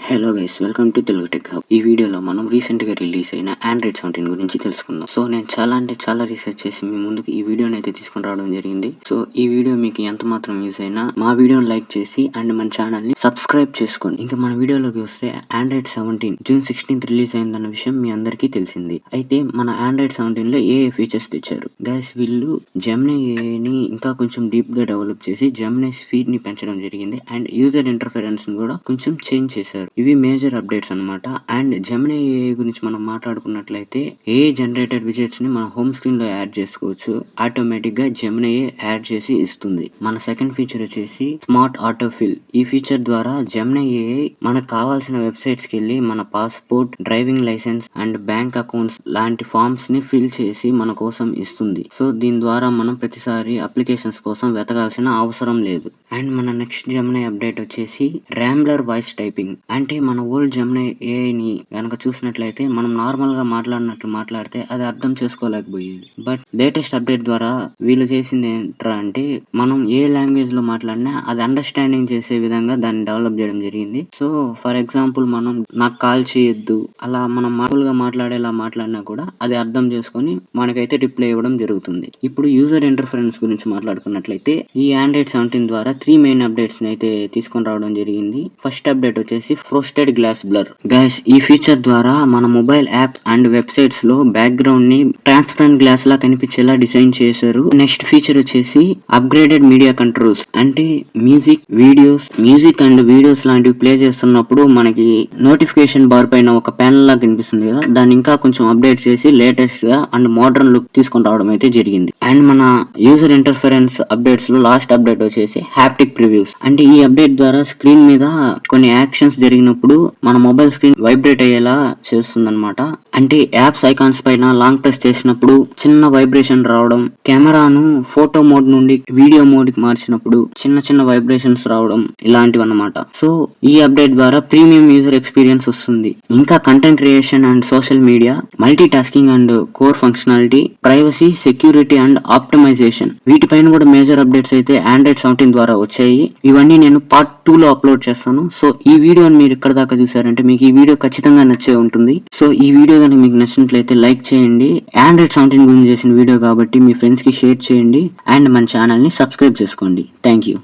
Hello guys, welcome to Telugu tech hub. ఈ వీడియోలో మనం రీసెంట్గా రిలీజ్ అయిన ఆండ్రాయిడ్ 17 గురించి తెలుసుకుందాం. సో నేను చాలా రీసెర్చ్ చేసి మీ ముందుకు ఈ వీడియోని అయితే తీసుకుని రావడం జరిగింది. సో ఈ వీడియో మీకు ఎంత మాత్రం యూజ్ అయినా మా వీడియోని లైక్ చేసి అండ్ మన ఛానల్ ని సబ్స్క్రైబ్ చేసుకోండి. ఇంకా మన వీడియోలోకి వస్తే ఆండ్రాయిడ్ 17 జూన్ 16 రిలీజ్ అయిందన్న విషయం మీ అందరికీ తెలిసింది. అయితే మన ఆండ్రాయిడ్ 17 లో ఏ ఫీచర్స్ తెచ్చారు గైస్? వీళ్ళు జెమినీ ఏఐని ఇంకా కొంచెం డీప్ గా డెవలప్ చేసి జెమినీ స్పీడ్ ని పెంచడం జరిగింది అండ్ యూజర్ ఇంటర్ఫరెన్స్ ని కూడా కొంచెం చేంజ్ చేశారు. ఇవి మేజర్ అప్డేట్స్ అన్నమాట. అండ్ జెమినీ ఏఐ గురించి మనం మాట్లాడుకున్నట్లయితే ఏఐ జనరేటెడ్ విజెట్స్ ని మన హోమ్ స్క్రీన్ లో యాడ్ చేసుకోవచ్చు. ఆటోమేటిక్ గా జెమినీ ఏఐ యాడ్ చేసి ఇస్తుంది. మన సెకండ్ ఫీచర్ వచ్చేసి స్మార్ట్ ఆటో ఫిల్. ఈ ఫీచర్ ద్వారా జెమినీ ఏఐ మనకు కావాల్సిన వెబ్సైట్స్ కి వెళ్ళి మన passport, driving licence and bank accounts లాంటి ఫార్మ్స్ ని ఫిల్ చేసి మన కోసం ఇస్తుంది. సో దీని ద్వారా మనం ప్రతిసారి అప్లికేషన్స్ కోసం వెతకాల్సిన అవసరం లేదు. అండ్ మన నెక్స్ట్ జెమినీ అప్డేట్ వచ్చేసి ర్యాంబ్లర్ వాయిస్ టైపింగ్. అంటే మన ఓల్డ్ జెమినీ ఏఐని గనక చూసినట్లయితే మనం నార్మల్ గా మాట్లాడినట్లు మాట్లాడితే అది అర్థం చేసుకోలేకపోయేది. బట్ లేటెస్ట్ అప్డేట్ ద్వారా వీళ్ళు చేసింది ఏంట్రా అంటే మనం ఏ లాంగ్వేజ్ లో మాట్లాడినా అది అండర్స్టాండింగ్ చేసే విధంగా దాన్ని డెవలప్ చేయడం జరిగింది. సో ఫర్ ఎగ్జాంపుల్ మనం నాకు కాల్ చేయొద్దు అలా మనం మామూలుగా మాట్లాడేలా మాట్లాడినా కూడా అది అర్థం చేసుకొని మనకైతే రిప్లై ఇవ్వడం జరుగుతుంది. ఇప్పుడు యూజర్ ఇంటర్ఫరెన్స్ గురించి మాట్లాడుకున్నట్లయితే ఈ ఆండ్రాయిడ్ 17 ద్వారా 3 మెయిన్ అప్డేట్స్ అయితే తీసుకొని రావడం జరిగింది. ఫస్ట్ అప్డేట్ వచ్చేసి ఫ్రోస్టెడ్ గ్లాస్ బ్లర్. గైస్ ఈ ఫీచర్ ద్వారా మన మొబైల్ యాప్స్ అండ్ వెబ్సైట్స్ లో బ్యాక్గ్రౌండ్ ని ట్రాన్స్పరెంట్ గ్లాస్ లా కనిపించేలా డిజైన్ చేశారు. నెక్స్ట్ ఫీచర్ వచ్చేసి అప్గ్రేడెడ్ మీడియా కంట్రోల్స్. అంటే మ్యూజిక్ అండ్ వీడియోస్ లాంటివి ప్లే చేస్తున్నప్పుడు మనకి నోటిఫికేషన్ బార్ పైన ఒక ప్యానల్ లా కనిపిస్తుంది కదా, దాన్ని ఇంకా కొంచెం అప్డేట్ చేసి లేటెస్ట్ గా అండ్ మోడర్న్ లుక్ తీసుకొని రావడం అయితే జరిగింది. అండ్ మన యూజర్ ఇంటర్ఫరెన్స్ అప్డేట్స్ లో లాస్ట్ అప్డేట్ వచ్చేసి హ్యాప్టిక్ ప్రివ్యూస్. అంటే ఈ అప్డేట్ ద్వారా స్క్రీన్ మీద కొన్ని యాక్షన్స్ జరిగినప్పుడు మన మొబైల్ స్క్రీన్ వైబ్రేట్ అయ్యేలా చేస్తుంది అనమాట. అంటే యాప్స్ ఐకాన్స్ పైన లాంగ్ ప్రెస్ చేసినప్పుడు చిన్న వైబ్రేషన్ రావడం, కెమెరాను ఫోటో మోడ్ నుండి వీడియో మోడ్ కి మార్చినప్పుడు చిన్న వైబ్రేషన్స్ రావడం, ఇలాంటివి అన్నమాట. సో ఈ అప్డేట్ ద్వారా ప్రీమియం యూజర్ ఎక్స్పీరియన్స్ వస్తుంది. ఇంకా content creation and social media, multitasking and core functionality, privacy, security and optimisation, వీటిపైన కూడా మేజర్ అప్డేట్స్ అయితే ఆండ్రాయిడ్ 17 ద్వారా వచ్చాయి. ఇవన్నీ నేను పార్ట్ 2 లో అప్లోడ్ చేస్తాను. సో ఈ వీడియోని మీరు ఇక్కడ దాకా చూసారంటే మీకు ఈ వీడియో ఖచ్చితంగా నచ్చే ఉంటుంది. సో ఈ వీడియో కనుక మీకు నచ్చినట్లయితే లైక్ చేయండి. ఆండ్రాయిడ్ 17 గురించి చేసిన వీడియో కాబట్టి మీ ఫ్రెండ్స్ కి షేర్ చేయండి అండ్ మన ఛానల్ ని సబ్స్క్రైబ్ చేసుకోండి. Thank you.